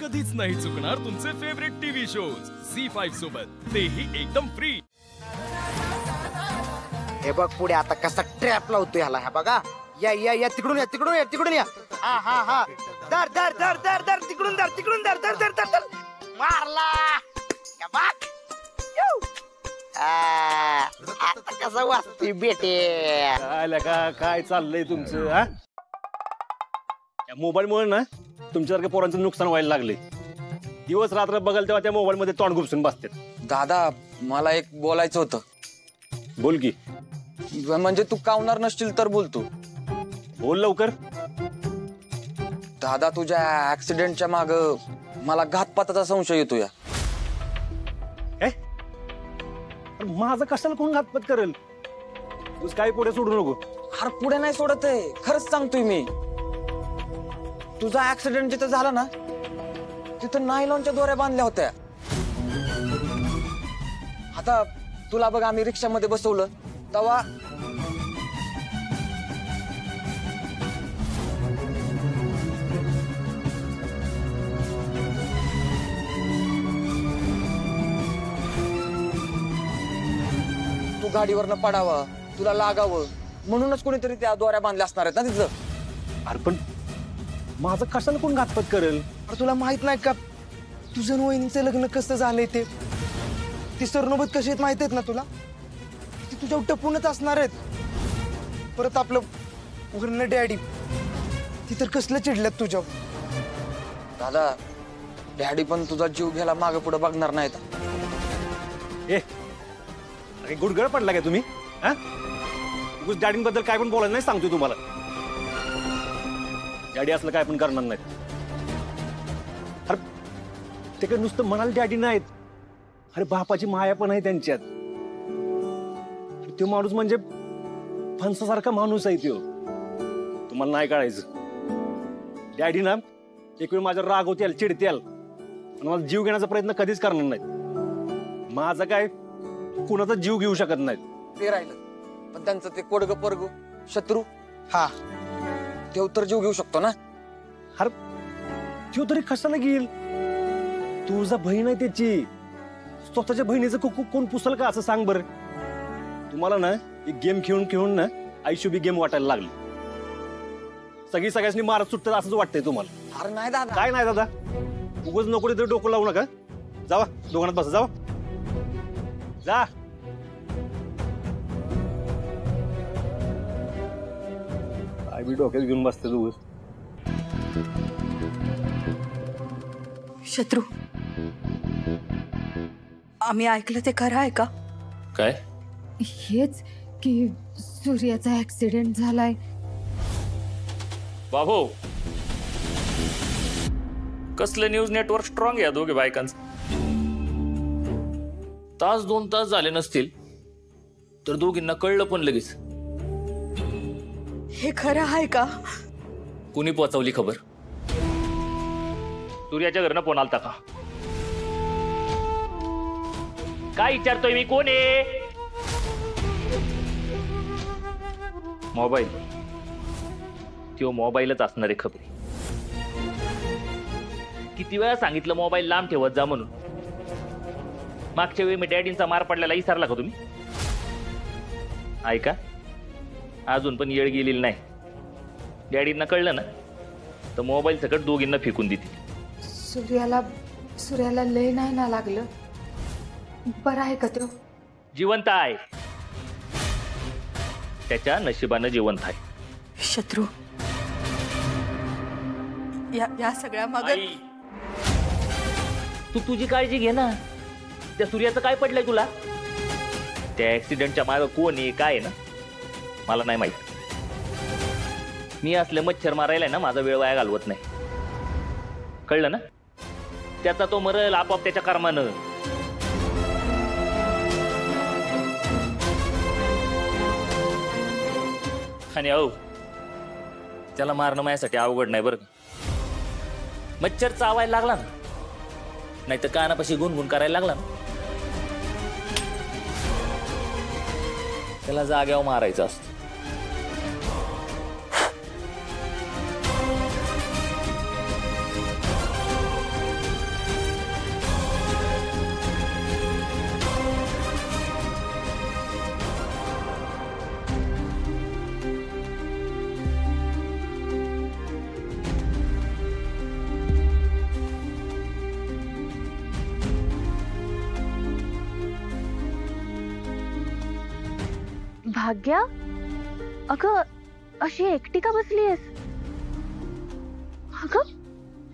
कधीच नाही चुकणार तुमचे फेवरेट टीव्ही शोज झी5 सोबत, तेही एकदम फ्री। हे बघ पुढे आता कसा ट्रॅप लावतोय ह्याला, हा बघा। या या या तिकडून या, तिकडून या, तिकडून या। हा हा हा, दर दर दर दर दर तिकडून दर, तिकडून दर दर दर दर दर मारला। या बघ आता कसं वाचतोय बेटे। काय चाललंय तुमचं? हा, मोबाईल मुळे ना तुमच्यासारख्या पोरांचं नुकसान व्हायला लागले। दिवस रात्र बघाल तेव्हा त्या मोबाईल मध्ये तोंड घुपसून बसतात। दादा मला एक बोलायचं होतं। बोल की। म्हणजे तू कावणार नसशील तर बोलतो। बोल लवकर। दादा तुझ्या ऍक्सिडेंटच्या माग मला घातपाताचा संशय येतो या। माझं कशाला कोण घातपात करेल? तूच काही पुढे सोडू नको। अरे पुढे नाही सोडत आहे, खरंच सांगतोय मी। तुझा ऍक्सिडेंट जिथं झाला ना तिथं नायलॉनच्या दोऱ्या बांधल्या होत्या। आता तुला बघ आम्ही रिक्षामध्ये बसवलं तेव्हा तू गाडीवरनं पडावं, तुला लागावं म्हणूनच कोणीतरी त्या दोऱ्या बांधल्या असणार आहेत ना तिथं। अरे पण माझं कशाला कोण घातपात करेल? अरे तुला माहित नाही का तुझं वहिनीचं लग्न कसं झालंय ते? ती सरनोबत कशी आहेत माहित आहेत ना तुला? ती तुझ्या टपूनच असणार आहेत। परत आपलं वर्ण डॅडी ती तर कसलं चिडल्यात तुझ्यावर। दादा डॅडी पण तुझा जीव घ्यायला मागे पुढे बघणार नाहीत। अरे गुडगळ पडला काय तुम्ही? डॅडींबद्दल काय पण बोलायला नाही सांगतोय तुम्हाला। डॅडी असलं काय पण करणार नाहीत। अरे ते काय नुसतं म्हणाल डॅडी नाहीत, अरे बापाची माया पण आहे त्यांच्यात। तो माणूस म्हणजे फणसासारखा माणूस आहे तो, तुम्हाला नाही कळायचं। डॅडी ना एक वेळ माझ्यावर रागवतील, चिडतील, पण मला जीव घेण्याचा प्रयत्न कधीच करणार नाहीत। माझा काय कुणाचा जीव घेऊ शकत नाहीत। ते राहिलं पण त्यांचं ते कोडग पोरग शत्रू, हा तेव तर जीव घेऊ शकतो ना। अरे तो तरी कशाला घेईल? तुझा बहीण आहे त्याची, स्वतःच्या बहिणीचं कोण पुसल का असं सांग बरं। तुम्हाला ना एक गेम खेळून खेळून ना आयुष्य बी गेम वाटायला लागली। सगळी सगळ्यांनी मारत सुटतात असंच वाटतंय तुम्हाला? अरे नाही दादा। काय नाही दादा, उगाच नको तिथे डोकं लावू नका। जावा दोघांनात बसा, जावा जा। काय बी डोक्यात घेऊन बसते उगाच। शत्रू आम्ही ऐकलं ते खरं आहे का? काय? हेच की सूर्याचा ऍक्सिडेंट झालाय। बाबू कसलं न्यूज नेटवर्क स्ट्रॉंग आहे दोघे बायकांचं। तास 2 तास झाले नसतील तर दोघींना कळलं पण लगेच। हे खरं आहे का? कुणी पोहोचवली खबर? सूर्याच्या घरनं फोन आलता का? काय विचारतोय मी, कोण आहे? मोबाईल, तो मोबाईलच असणार आहे खबरी। किती वेळा सांगितलं मोबाईल लांब ठेवत जा म्हणून। मागच्या वेळी मी डॅडींचा मार पडलेला विसरला का तुम्ही? ऐका अजून पण येळ गेलेली नाही। डॅडींना कळलं ना तर मोबाईल सकट दोघींना फेकून देतील। सूर्याला लय नाही ना लागलं? बरं आहे का तो? जिवंत आहे, त्याच्या नशिबानं जिवंत आहे। शत्रू या सगळ्या मागे तू तुझी काळजी घे ना। त्या सूर्याचं काय पडलंय तुला? त्या ऍक्सिडेंटच्या मागे कोण आहे काय आहे ना मला नाही माहित। मी असले मच्छर मारायला ना माझा वेळ वाया घालवत नाही, कळलं ना? त्याचा तो मरल आपोआप त्याच्या कर्मानं। आणि अहो त्याला मारणं माझ्यासाठी अवघड नाही बरं। मच्छर चावायला लागला ना नाही तर कानापाशी गुणगुण करायला लागला ना त्याला जाग्यावर मारायचं असतं। भाग्या, अगं अशी एकटी का बसलीयस? अगं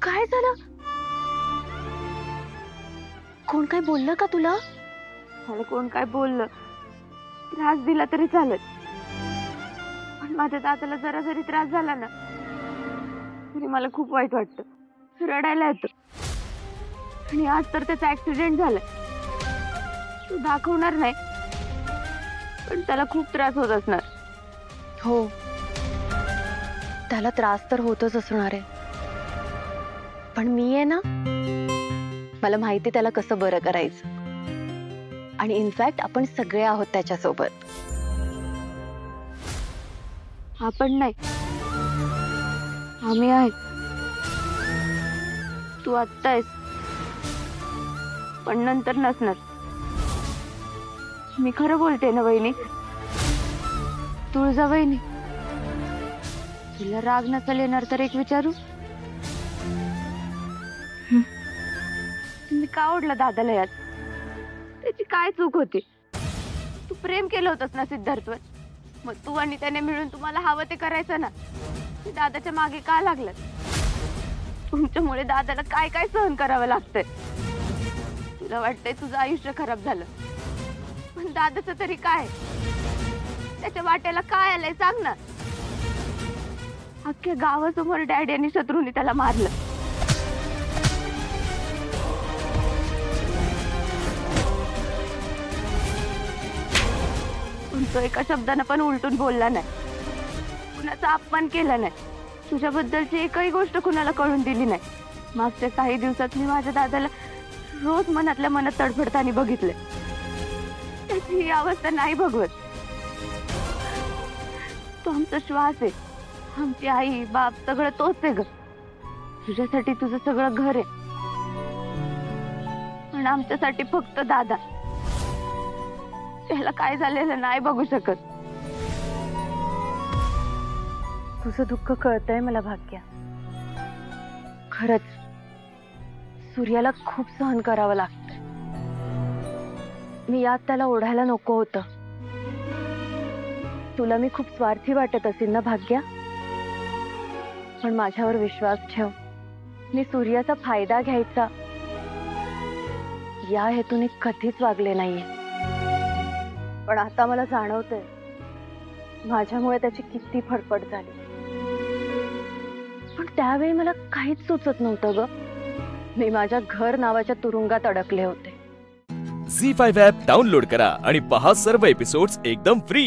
काय झालं? कोण काय बोललं का तुला? मला कोण काय बोललं, त्रास दिला तरी चालत, पण माझ्या दादाला जरा जरी त्रास झाला ना तरी मला खूप वाईट वाटतं, रडायला येतं. आणि आज तर त्याचा ऍक्सिडेंट झालाय. तू दाखवणार नाही, पण त्याला खूप त्रास होत असणार. हो, त्याला त्रास तर होतच असणार आहे, पण मी आहे ना, मला माहिती त्याला कसं बरं करायचं. आणि इनफॅक्ट आपण सगळे आहोत त्याच्यासोबत. आपण नाही, आम्ही आहे. तू आत्ता आहेस, पण नंतर नसणार. मी खरं बोलते ना वहिनी? तुळजा वहिनी, तुला राग नसेल येणार तर एक विचारू? तुम्ही का ओढलं दादाला यात? त्याची काय चूक होती? तू प्रेम केलं होतंस ना सिद्धार्थवर, मग तू आणि त्याने मिळून तुम्हाला हवं ते करायचं ना. दादाच्या मागे का लागलं? तुमच्यामुळे दादाला काय काय सहन करावं लागतंय. तुला वाटतंय तुझं आयुष्य खराब झालं, पण दादाचं तरी काय? त्याच्या वाट्याला काय आलंय सांग ना. अख्ख्या गावासमोर डॅडी आणि शत्रूंनी त्याला मारलं. पण तो एका शब्दानं पण उलटून बोलला नाही, कुणाचा अपमान केला नाही, तुझ्याबद्दलची एकही गोष्ट कुणाला कळून दिली नाही. मागच्या काही दिवसात मी माझ्या दादाला रोज मनातल्या मनात तडफडताना बघितले. त्याची ही अवस्था नाही भगवत. तो आमचा श्वास आहे, आमची आई बाप सगळं तोच आहे ग. तुझ्यासाठी तुझं सगळं घर आहे, पण आमच्यासाठी फक्त दादा. त्याला काय झालेलं नाही बघू शकत. तुझं दुःख कळतंय मला भाग्या. खरंच सूर्याला खूप सहन करावं लागतं. मी यात त्याला ओढायला नको होतं. तुला मी खूप स्वार्थी वाटत असेल ना भाग्या, पण माझ्यावर विश्वास ठेव. मी सूर्याचा फायदा घ्यायचा या हेतूने कधीच वागले नाहीये. पण आता मला जाणवतंय माझ्यामुळे त्याची किती फडफड झाली. पण त्यावेळी मला काहीच सुचत नव्हतं ग. मी माझ्या घर नावाच्या तुरुंगात अडकले होते. झी5 ॲप डाउनलोड करा आणि पहा सर्व एपिसोड्स एकदम फ्री.